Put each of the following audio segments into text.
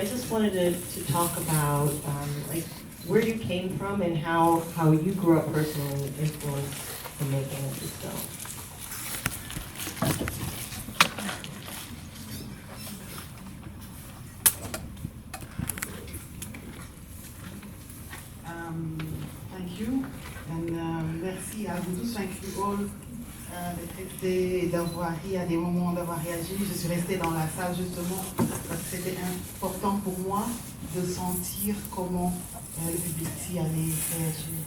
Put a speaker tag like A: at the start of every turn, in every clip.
A: just wanted to talk about like where you came from and how you grew up personally influenced the making of this film.
B: Thank you, and merci à vous tous, thank you all, d'être restés, d'avoir ri à des moments, d'avoir réagi. Je suis restée dans la salle justement parce que c'était important pour moi de sentir comment le public s'y allait réagir.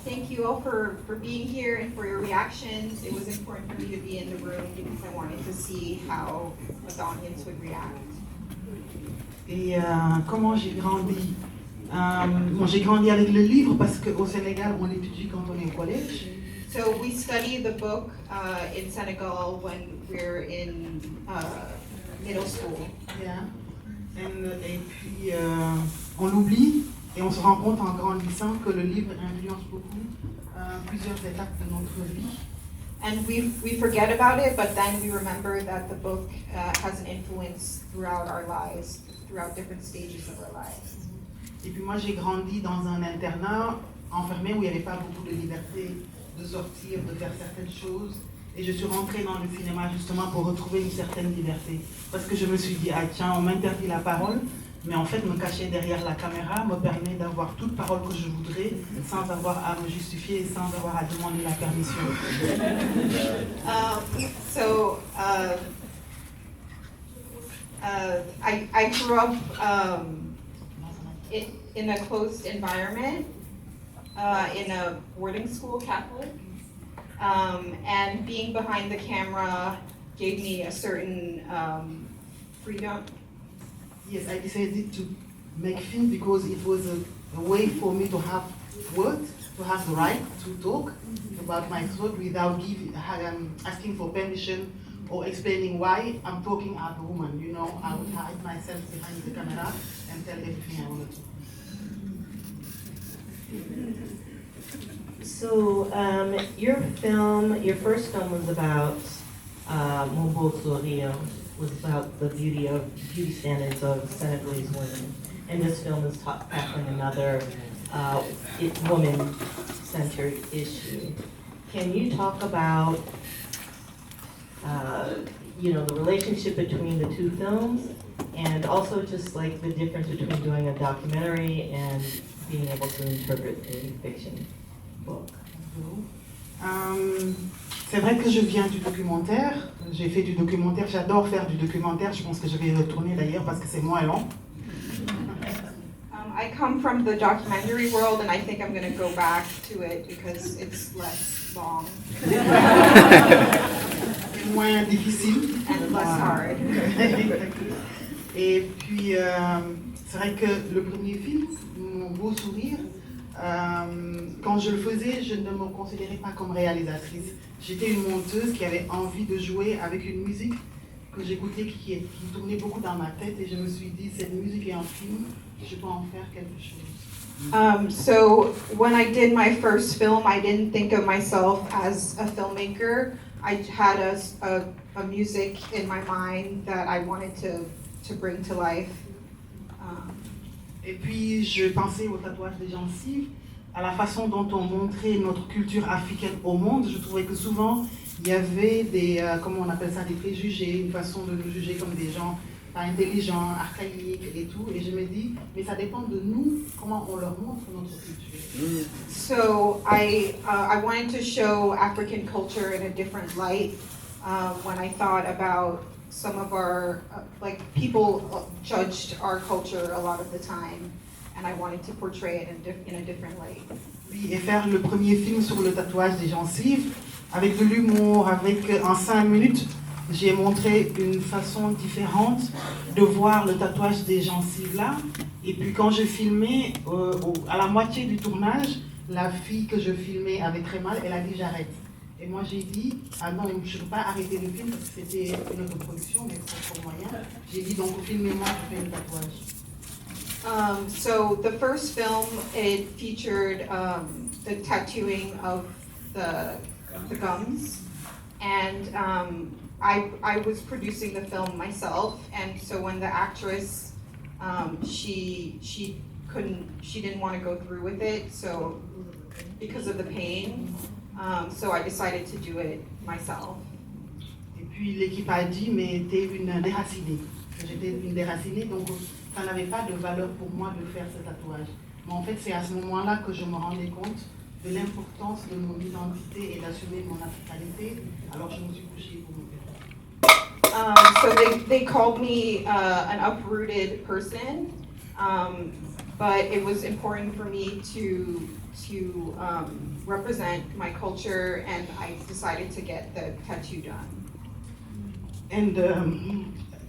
C: Thank you all for being here and for your reactions. It was important for me to be in the room because I wanted to see how the audience would react.
B: Et comment j'ai grandi? Bon, j'ai grandi avec le livre parce qu'au Sénégal, on l'étudie quand on est au collège.
C: So we study the book in Senegal when we're in middle school.
B: Yeah. Et puis, on l'oublie et on se rend compte en grandissant que le livre influence beaucoup plusieurs étapes de notre vie.
C: And we forget about it, but then we remember that the book has an influence throughout our lives, throughout different stages of our lives.
B: Et puis moi j'ai grandi dans un internat enfermé où il n'y avait pas beaucoup de liberté de sortir, de faire certaines choses. Et je suis rentrée dans le cinéma justement pour retrouver une certaine liberté. Parce que je me suis dit, ah tiens, on m'interdit la parole, mais en fait me cacher derrière la caméra me permet d'avoir toute parole que je voudrais sans avoir à me justifier et sans avoir à demander la permission.
C: I grew up in a closed environment, in a boarding school, Catholic, and being behind the camera gave me a certain freedom.
B: Yes, I decided to make film because it was a way for me to have words, to have the right to talk about my thought without asking for permission or explaining why I'm talking as a woman. You know, I would hide myself behind the camera and tell everything I wanted to.
A: So your first film was about Mobutu Rio, was about the beauty standards of Senegalese women, and this film is tackling another woman-centered issue. Can you talk about the relationship between the two films, and also just like the difference between doing a documentary and being able to interpret a fiction book?
B: C'est vrai que je viens du documentaire, j'ai fait du documentaire, j'adore faire du documentaire, je pense que je vais y retourner d'ailleurs parce que c'est moins long.
C: I come from the documentary world and I think I'm going to go back to it because it's less long.
B: C'est moins difficile.
C: And less hard.
B: Et puis, c'est vrai que le premier film, Mon beau sourire, quand je le faisais, je ne me considérais pas comme réalisatrice. J'étais une monteuse qui avait envie de jouer avec une musique que j'écoutais, qui tournait beaucoup dans ma tête, et je me suis dit, cette musique est un film, je peux en faire quelque chose.
C: So when I did my first film, I didn't think of myself as a filmmaker. I had a music in my mind that I wanted to bring to life.
B: Et puis je pensais au tatouage des gencives, à la façon dont on montrait notre culture africaine au monde. Je trouvais que souvent il y avait des, comment on appelle ça, des préjugés, une façon de nous juger comme des gens pas intelligents, archaïques et tout. Et je me dis, mais ça dépend de nous, comment on leur montre notre culture.
C: So I wanted to show African culture in a different light when I thought about some of our, like people judged our culture a lot of the time, and I wanted to portray it in a different light.
B: Oui, et faire le premier film sur le tatouage des gencives, avec de l'humour, en 5 minutes, j'ai montré une façon différente de voir le tatouage des gencives là. Et puis quand je filmais, à la moitié du tournage, la fille que je filmais avait très mal, elle a dit j'arrête. Et moi j'ai dit, ah non, je ne peux pas arrêter le film parce que c'était une autre production, mais c'est trop moyen. J'ai dit donc filmez-moi, je fais le tatouage.
C: So the first film, it featured the tattooing of the gums, and I was producing the film myself, and so when the actress She didn't want to go through with it, so because of the pain, so I decided to do it myself.
B: Et puis l'équipe a dit, mais t'es une déracinée. J'étais une déracinée, donc ça n'avait pas de valeur pour moi de faire ce tatouage. Mais en fait, c'est à ce moment-là que je me rendais compte de l'importance de mon identité et d'assumer mon africanité. Alors je me suis couchée pour me faire.
C: So they called me an uprooted person, but it was important for me to represent my culture, and I decided to get the tattoo done.
B: And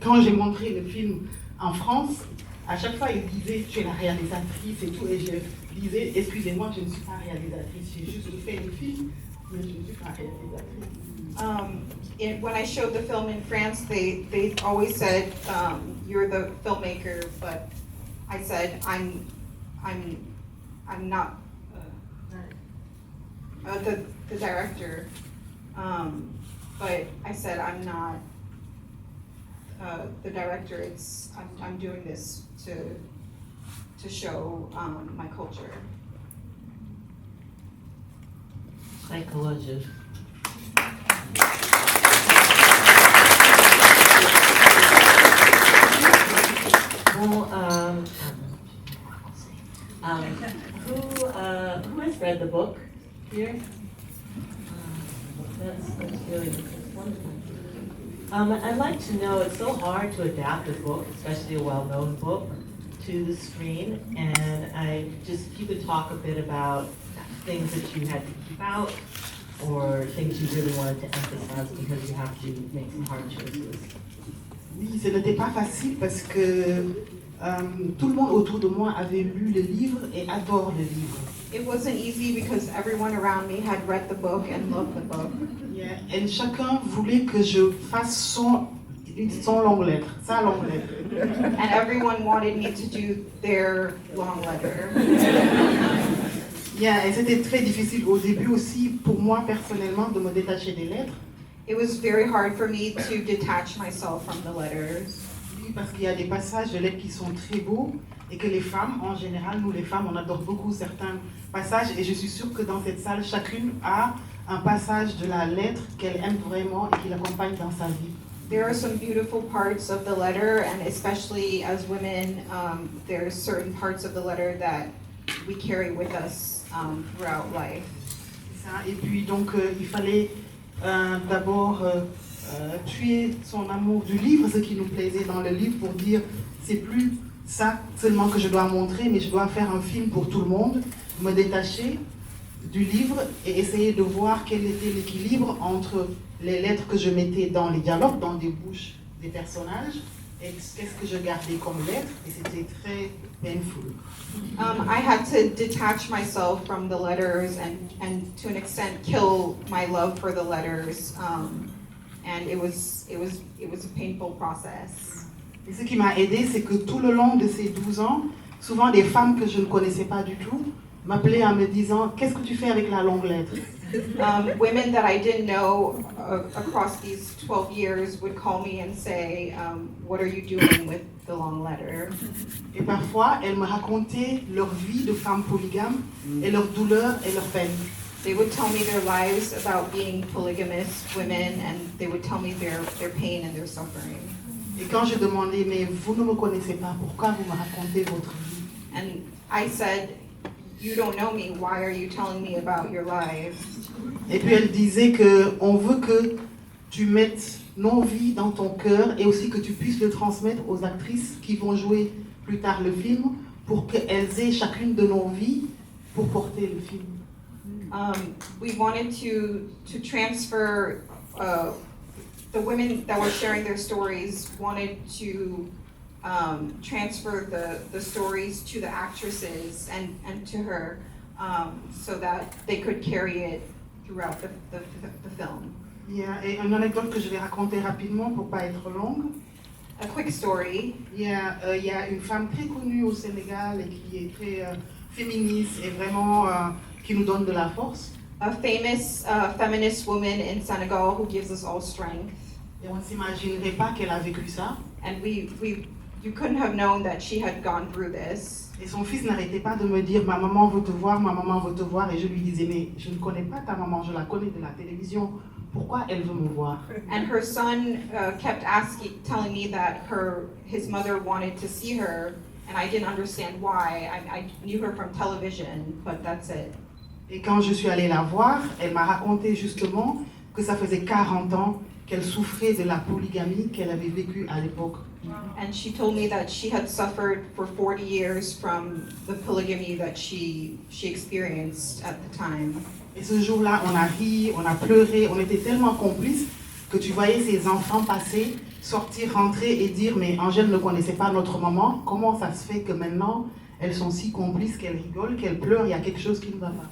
B: quand j'ai montré le film en France, à chaque fois ils disaient tu es la réalisatrice et tout, et je disais excusez-moi, je ne suis pas réalisatrice, j'ai juste fait le film, mais je ne suis pas réalisatrice.
C: When I showed the film in France, they always said you're the filmmaker, but I said I'm not the director, but I said I'm not the director. I'm doing this to show my culture.
A: Psychologique. Well, who has read the book here? That's really wonderful. I'd like to know, it's so hard to adapt a book, especially a well-known book, to the screen, and if you could talk a bit about things that you had to keep out, or things you really wanted to emphasize because you have to make some hard choices.
B: Oui, ce n'était pas facile parce que tout le monde autour de moi avait lu le livre et adore le livre.
C: It wasn't easy because everyone around me had read the book and loved the book.
B: Yeah. Et chacun voulait que je fasse son longue lettre, sa longue lettre.
C: And everyone wanted me to do their long letter.
B: Yeah, et c'était très difficile au début aussi pour moi personnellement de me détacher des lettres.
C: It was very hard for me to detach myself from the letters.
B: Oui, parce qu'il y a des passages de lettres qui sont très beaux et que les femmes, en général, nous les femmes, on adore beaucoup certains passages, et je suis sûre que dans cette salle, chacune a un passage de la lettre qu'elle aime vraiment et qui l'accompagne dans sa vie.
C: There are some beautiful parts of the letter, and especially as women, there's certain parts of the letter that we carry with us throughout life.
B: C'est ça. Et puis donc, il fallait d'abord tuer son amour du livre, ce qui nous plaisait dans le livre, pour dire c'est plus ça seulement que je dois montrer, mais je dois faire un film pour tout le monde, me détacher du livre et essayer de voir quel était l'équilibre entre les lettres que je mettais dans les dialogues, dans des bouches des personnages, et qu'est-ce que je gardais comme lettres, et c'était très painful.
C: I had to detach myself from the letters and to an extent kill my love for the letters, and it was a painful process.
B: Et ce qui m'a aidé, c'est que tout le long de ces 12 ans, souvent des femmes que je ne connaissais pas du tout m'appelaient en me disant « Qu'est-ce que tu fais avec la longue lettre ?»
C: Women that I didn't know across these 12 years would call me and say, what are you doing with the long letter?
B: Et parfois, elles me racontaient leur vie de femme polygame et leurs douleurs et leurs peines.
C: They would tell me their lives about being polygamous women, and they would tell me their pain and their suffering.
B: Et quand je demandais « Mais vous ne me connaissez pas, pourquoi vous me racontez votre vie ?»
C: And I said, you don't know me, why are you telling me about your lives?
B: Et puis elle disait qu'on veut que tu mettes nos vies dans ton cœur et aussi que tu puisses le transmettre aux actrices qui vont jouer plus tard le film pour qu'elles aient chacune de nos vies pour porter le film.
C: We wanted to transfer, the women that were sharing their stories wanted to transfer the stories to the actresses and to her, so that they could carry it throughout the film.
B: Yeah, et une anecdote que je vais raconter rapidement pour pas être longue.
C: A quick story.
B: Il y a une femme très connue au Sénégal et qui est très féministe et vraiment qui nous donne de la force.
C: A famous feminist woman in Senegal who gives us all strength.
B: Et on ne s'imaginerait pas qu'elle a vécu ça.
C: And you you couldn't have known that she had gone through this.
B: Et son fils n'arrêtait pas de me dire, ma maman veut te voir, ma maman veut te voir. Et je lui disais, mais je ne connais pas ta maman, je la connais de la télévision. Pourquoi elle veut me voir?
C: And her son kept telling me that his mother wanted to see her, and I didn't understand why. I knew her from television, but that's it.
B: Et quand je suis allée la voir, elle m'a raconté justement que ça faisait 40 ans qu'elle souffrait de la polygamie qu'elle avait vécue à l'époque.
C: And she told me that she had suffered for 40 years from the polygamy that she experienced at the time.
B: Et ce jour-là, on a ri, on a pleuré, on était tellement complices que tu voyais ces enfants passer, sortir, rentrer et dire, mais Angèle ne connaissait pas notre maman, comment ça se fait que maintenant elles sont si complices qu'elles rigolent, qu'elles pleurent, il y a quelque chose qui ne va pas.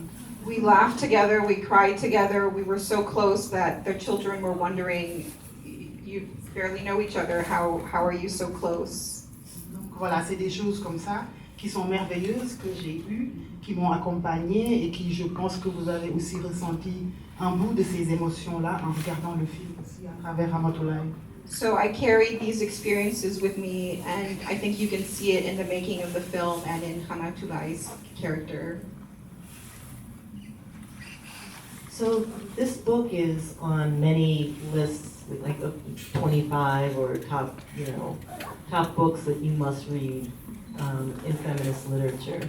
C: We laughed together, we cried together, we were so close that their children were wondering, you barely know each other, how are you so close?
B: Donc voilà, c'est des choses comme ça qui sont merveilleuses que j'ai eues, qui m'ont accompagnée et qui, je pense que vous avez aussi ressenti un bout de ces émotions-là en regardant le film aussi à travers Ramatoulaye.
C: So I carried these experiences with me, and I think you can see it in the making of the film and in Ramatoulaye's character.
A: So this book is on many lists, like 25 or top books that you must read in feminist literature.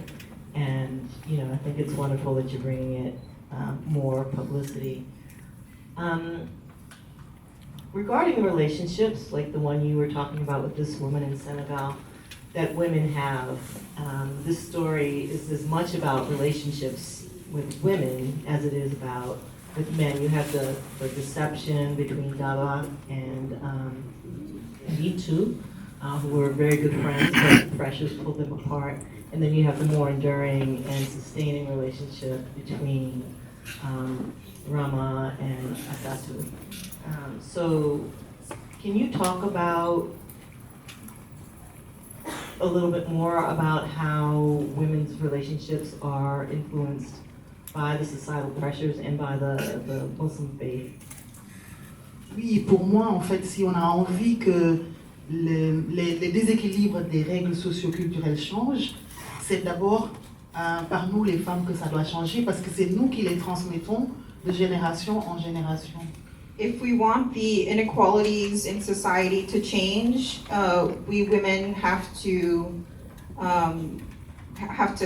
A: And I think it's wonderful that you're bringing it more publicity. Regarding relationships, like the one you were talking about with this woman in Senegal, that women have, this story is as much about relationships with women as it is about with men. You have the deception between Diabang and Me2, who were very good friends, but pressures pulled them apart. And then you have the more enduring and sustaining relationship between Rama and Asatu. So can you talk about a little bit more about how women's relationships are influenced by the societal pressures and by the Muslim faith?
B: Oui, pour moi, en fait, si on a envie que les déséquilibres des règles socioculturelles changent, c'est d'abord par nous les femmes que ça doit changer, parce que c'est nous qui les transmettons de génération en génération.
C: If we want the inequalities in society to change, we women have to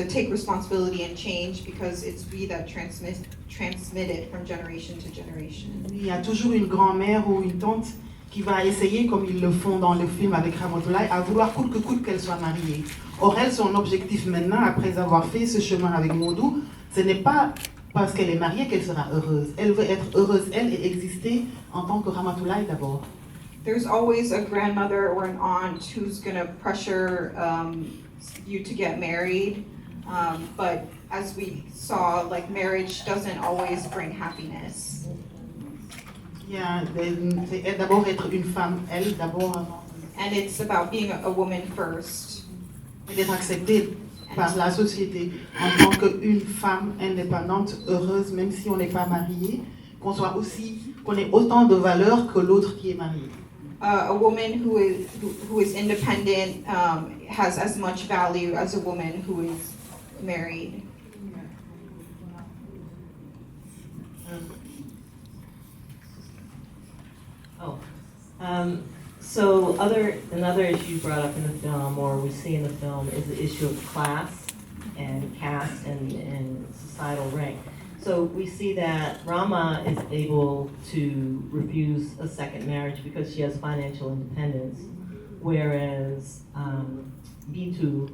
C: take responsibility and change, because it's we that transmit it from generation to generation.
B: Il y a toujours une grand-mère ou une tante qui va essayer, comme ils le font dans le film avec Ramatoulaye, à vouloir coûte que coûte qu'elle soit mariée. Or, elle, son objectif maintenant, après avoir fait ce chemin avec Modou, ce n'est pas parce qu'elle est mariée qu'elle sera heureuse. Elle veut être heureuse, elle, et exister en tant que Ramatoulaye d'abord.
C: There's always a grandmother or an aunt who's going to pressure you to get married, but as we saw, like, marriage doesn't always bring happiness.
B: C'est d'abord être une femme, elle, d'abord avant.
C: And it's about being a woman first.
B: Et d'être acceptée par la société en tant qu'une femme indépendante, heureuse, même si on n'est pas marié, qu'on ait autant de valeurs que l'autre qui est marié.
C: A woman who is independent has as much value as a woman who is married.
A: So another issue brought up in the film, or we see in the film, is the issue of class and caste and societal rank. So we see that Rama is able to refuse a second marriage because she has financial independence, whereas Bintu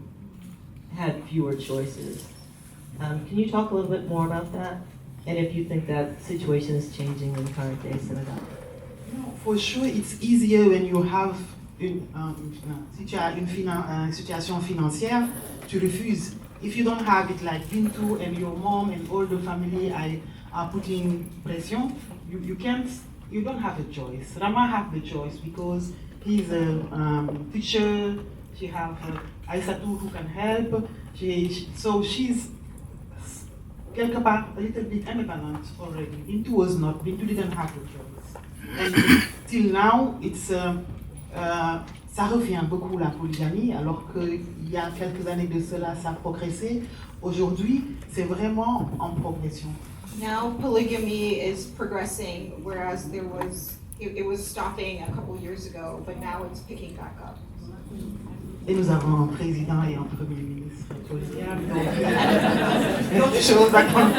A: had fewer choices. Can you talk a little bit more about that? And if you think that situation is changing in current day Senegal?
B: For sure, it's easier when you have si tu as une situation financière, tu refuses. If you don't have it, like Bintu and your mom and all the family are putting pressure, you don't have a choice. Rama have the choice because he's a teacher, she have Aïssatou who can help, so she's quelque part a little bit independent already. Bintu was not, Bintu didn't have the choice. And till now, ça revient beaucoup la polygamie, alors qu'il y a quelques années de cela, ça a progressé. Aujourd'hui, c'est vraiment en progression.
C: Now polygamy is progressing, whereas it was stopping a couple years ago, but now it's picking back up.
B: Et nous avons un président et un premier ministre polygame, donc d'autres choses à comprendre.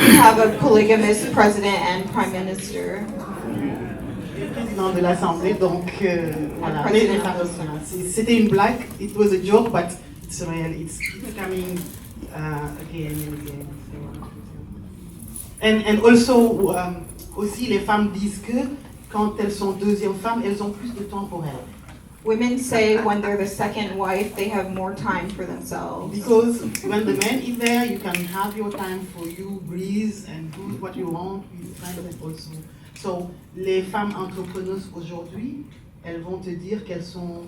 C: We have a polygamous president and prime minister.
B: Le président de l'Assemblée, donc voilà.
C: Un
B: Mais
C: président.
B: ça revient. C'était une blague, it was a joke, but it's real, it's coming again and again. And also, aussi les femmes disent que quand elles sont deuxième femmes, elles ont plus de temps pour elles.
C: Women say when they're the second wife, they have more time for themselves.
B: Because when the man is there, you can have your time for you, breathe and do what you want. You find it also. So, les femmes entrepreneuses aujourd'hui, elles vont te dire qu'elles ont,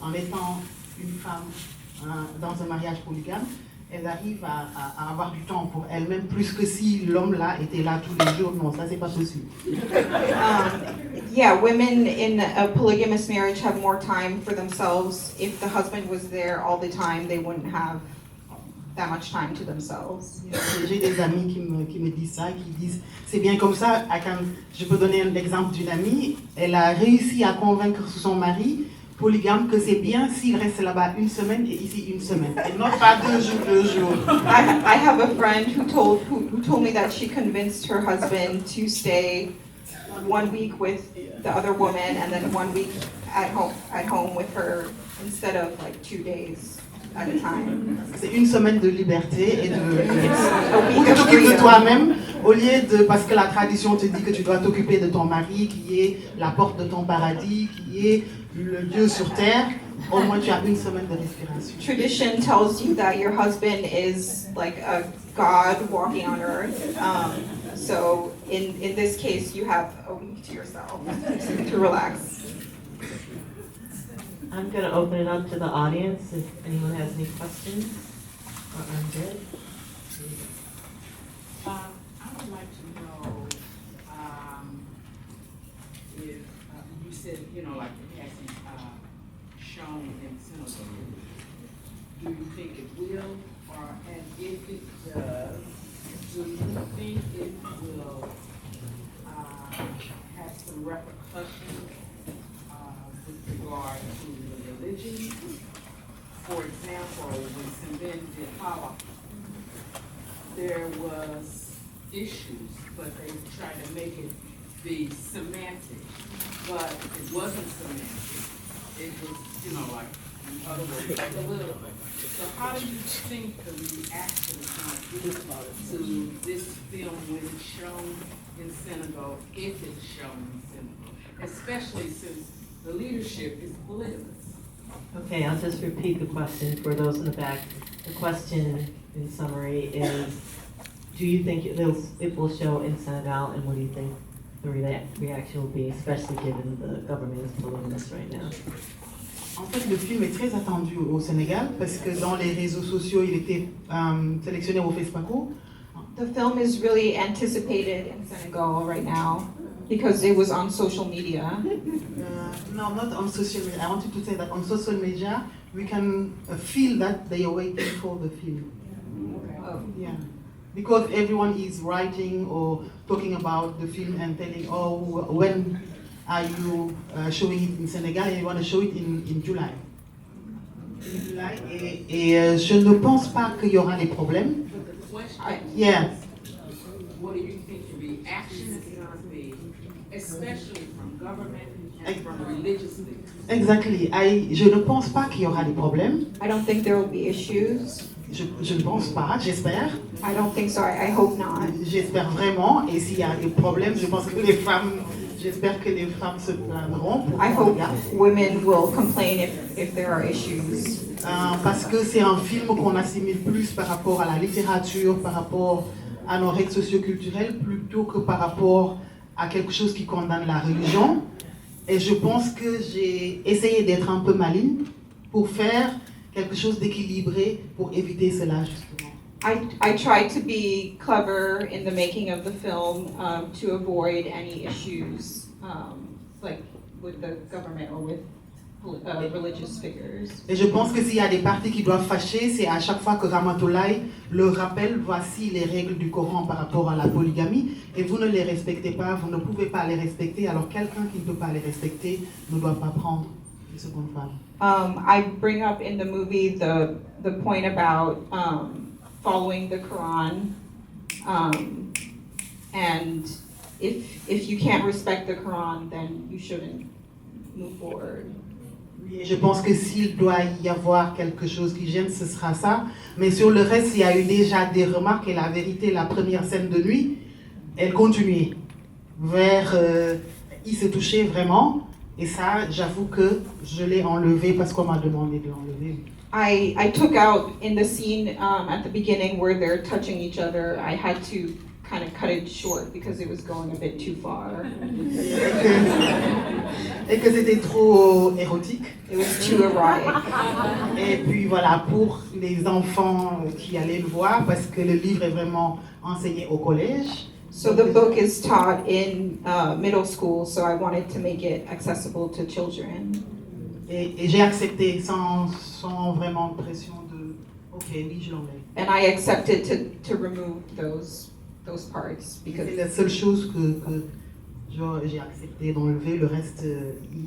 B: en étant une femme dans un mariage polygame, elles arrivent à avoir du temps pour elles-mêmes, plus que si l'homme là était là tous les jours. Non, ça c'est pas possible.
C: Yeah, women in a polygamous marriage have more time for themselves. If the husband was there all the time, they wouldn't have that much time to themselves.
B: J'ai des amis qui me disent ça, qui disent c'est bien comme ça. Je peux donner l'exemple d'une amie. Elle a réussi à convaincre son mari polygame que c'est bien s'il reste là-bas une semaine et ici une semaine. Et non pas 2 jours.
C: I have a friend who told me that she convinced her husband to stay 1 week with the other woman and then 1 week at home with her instead of like 2 days at a time.
B: C'est une semaine de liberté et où tu t'occupes de toi-même au lieu de, parce que la tradition te dit que tu dois t'occuper de ton mari qui est la porte de ton paradis, qui est le Dieu sur terre. Au moins tu as une semaine de respiration.
C: Tradition tells you that your husband is like a God walking on earth. So in this case, you have a week to yourself to relax.
A: I'm going to open it up to the audience if anyone has any questions. I'm good.
D: I would like to know if you said, like it hasn't shown in Senegal. Do you think it will, and if it does, do you think it will have some repercussions with regard to the religion? For example, when Simbin did Hala, there was issues, but they tried to make it be semantic, but it wasn't semantic. It was, like, in other words, like a little bit. So how do you think the reaction is going to be to this film when it's shown in Senegal, if it's shown in Senegal, especially since the leadership is polygamous?
A: Okay, I'll just repeat the question for those in the back. The question, in summary, is do you think it will show in Senegal, and what do you think the reaction will be, especially given the government is polygamous right now?
B: En fait, le film est très attendu au Sénégal parce que dans les réseaux sociaux, il était sélectionné au FESPACO.
C: The film is really anticipated in Senegal right now because it was on social media.
B: No, not on social media. I wanted to say that on social media, we can feel that they are waiting for the film.
C: Oh.
B: Yeah. Because everyone is writing or talking about the film and telling, oh, when are you showing it in Senegal? And you want to show it in July. In July. Et je ne pense pas qu'il y aura des problèmes. Yeah.
D: What do you think the reaction is going to be, especially from government and from religious leaders?
B: Exactly. Je ne pense pas qu'il y aura des problèmes.
C: I don't think there will be issues.
B: Je ne pense pas, j'espère.
C: I don't think so. I hope not.
B: J'espère vraiment. Et s'il y a des problèmes, j'espère que les femmes se plaindront.
C: I hope women will complain if there are issues.
B: Parce que c'est un film qu'on assimile plus par rapport à la littérature, par rapport à nos règles socioculturelles, plutôt que par rapport à quelque chose qui condamne la religion. Et je pense que j'ai essayé d'être un peu maligne pour faire quelque chose d'équilibré pour éviter cela, justement.
C: I tried to be clever in the making of the film to avoid any issues like with the government or with religious figures.
B: Et je pense que s'il y a des parties qui doivent fâcher, c'est à chaque fois que Ramatoulaye le rappelle, voici les règles du Coran par rapport à la polygamie, et vous ne les respectez pas, vous ne pouvez pas les respecter, alors quelqu'un qui ne peut pas les respecter ne doit pas prendre une seconde femme.
C: I bring up in the movie the point about following the Quran, and if you can't respect the Quran, then you shouldn't move forward.
B: Et je pense que s'il doit y avoir quelque chose qui gêne, ce sera ça. Mais sur le reste, il y a eu déjà des remarques, et la vérité, la première scène de nuit, elle continuait il se touchait vraiment, et ça, j'avoue que je l'ai enlevé parce qu'on m'a demandé de l'enlever.
C: I took out in the scene at the beginning where they're touching each other, I had to kind of cut it short because it was going a bit too far.
B: Et que c'était trop érotique.
C: It was too erotic.
B: Et puis voilà, pour les enfants qui allaient le voir, parce que le livre est vraiment enseigné au collège.
C: So the book is taught in middle school, so I wanted to make it accessible to children.
B: Et j'ai accepté sans vraiment pression de ok, oui, je l'enlève.
C: And I accepted to remove those parts because
B: C'est la seule chose que j'ai accepté d'enlever. Le reste,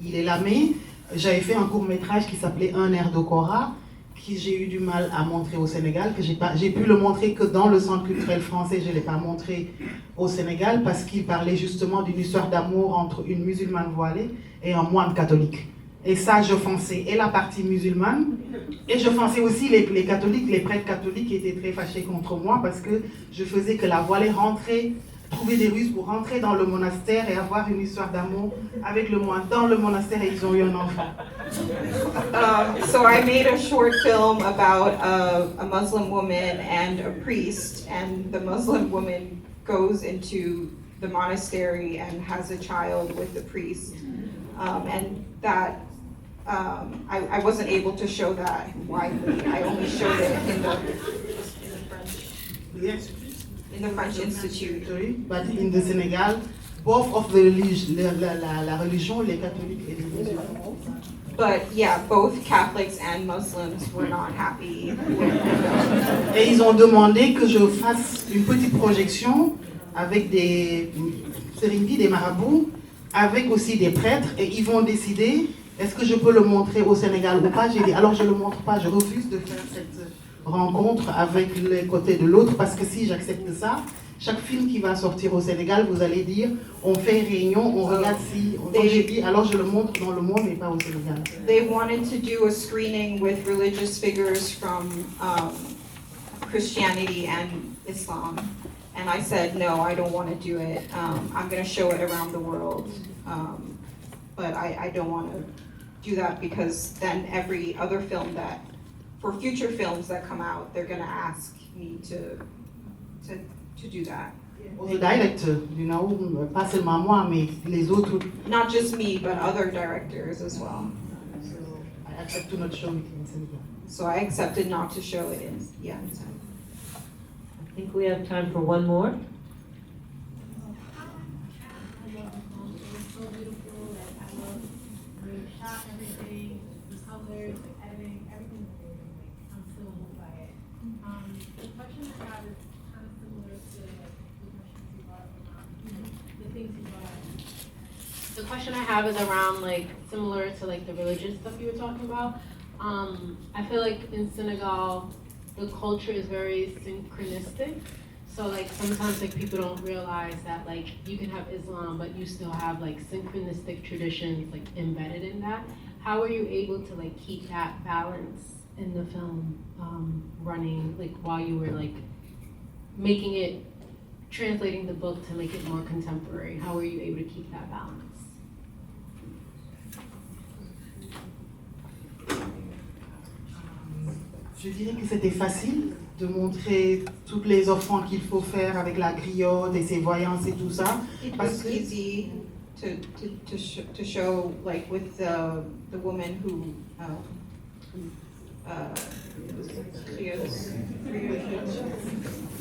B: il est là. Mais j'avais fait un court-métrage qui s'appelait Un air de Cora, que j'ai eu du mal à montrer au Sénégal, que j'ai pu le montrer que dans le centre culturel français. Je ne l'ai pas montré au Sénégal parce qu'il parlait justement d'une histoire d'amour entre une musulmane voilée et un moine catholique. Et ça, j'offensais et la partie musulmane, et j'offensais aussi les catholiques, les prêtres catholiques qui étaient très fâchés contre moi parce que je faisais que la voilée rentrer, trouver des ruses pour rentrer dans le monastère et avoir une histoire d'amour avec le moine dans le monastère, et ils ont eu un enfant.
C: so I made a short film about a Muslim woman and a priest, and the Muslim woman goes into the monastery and has a child with the priest, and that I wasn't able to show that widely. I only showed it in the French Institute.
B: But in the Senegal, both of the la religion, les catholiques et les musulmans.
C: But yeah, both Catholics and Muslims were not happy with it.
B: Et ils ont demandé que je fasse une petite projection avec des seringues, des marabouts, avec aussi des prêtres, et ils vont décider est-ce que je peux le montrer au Sénégal ou pas. J'ai dit alors je le montre pas, je refuse de faire cette rencontre avec les côtés de l'autre, parce que si j'accepte ça, chaque film qui va sortir au Sénégal, vous allez dire on fait une réunion, on regarde si. Donc j'ai dit alors je le montre dans le monde mais pas au Sénégal.
C: They wanted to do a screening with religious figures from Christianity and Islam. And I said, no, I don't want to do it. I'm going to show it around the world. But I don't want to do that because then every other film for future films that come out, they're going to ask me to do that.
B: The director, you know, pas seulement moi, mais les autres.
C: Not just me, but other directors as well.
B: So I accept to not show it in Senegal.
C: So I accepted not to show it in
A: I think we have time for one more.
E: The question I have is around like similar to like the religious stuff you were talking about. I feel like in Senegal, the culture is very synchronistic. So like sometimes like people don't realize that like you can have Islam, but you still have like synchronistic traditions like embedded in that. How are you able to like keep that balance in the film running like while you were like making it, translating the book to make it more contemporary? How were you able to keep that balance?
B: Je dirais que c'était facile de montrer tous les offrandes qu'il faut faire avec la griotte et ses voyances et tout ça.
C: It was easy to show, like with the woman who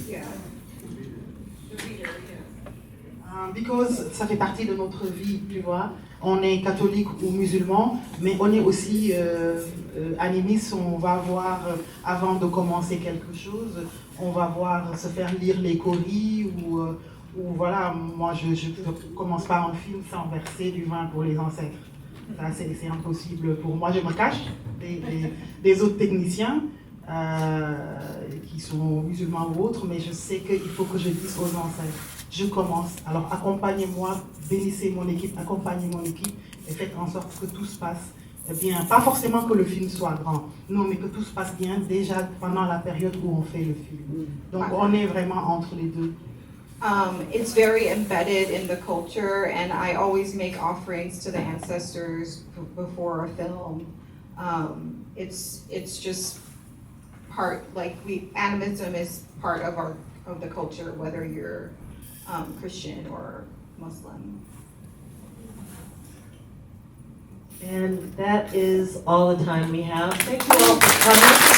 C: yeah.
B: Because ça fait partie de notre vie, tu vois. on est catholique ou musulman, mais on est aussi animiste. On va voir, avant de commencer quelque chose, on va voir se faire lire les coris ou voilà, moi je ne commence pas un film sans verser du vin pour les ancêtres. Ça, c'est impossible pour moi. Je me cache des autres techniciens qui sont musulmans ou autres, mais je sais qu'il faut que je dise aux ancêtres. Je commence. Alors accompagnez-moi, bénissez mon équipe, accompagnez mon équipe et faites en sorte que tout se passe bien. Pas forcément que le film soit grand, non, mais que tout se passe bien déjà pendant la période où on fait le film. Donc on est vraiment entre les deux.
C: It's very embedded in the culture, and I always make offerings to the ancestors before a film. It's just part, like animism is part of the culture, whether you're Christian or Muslim.
A: And that is all the time we have. Thank you all for coming.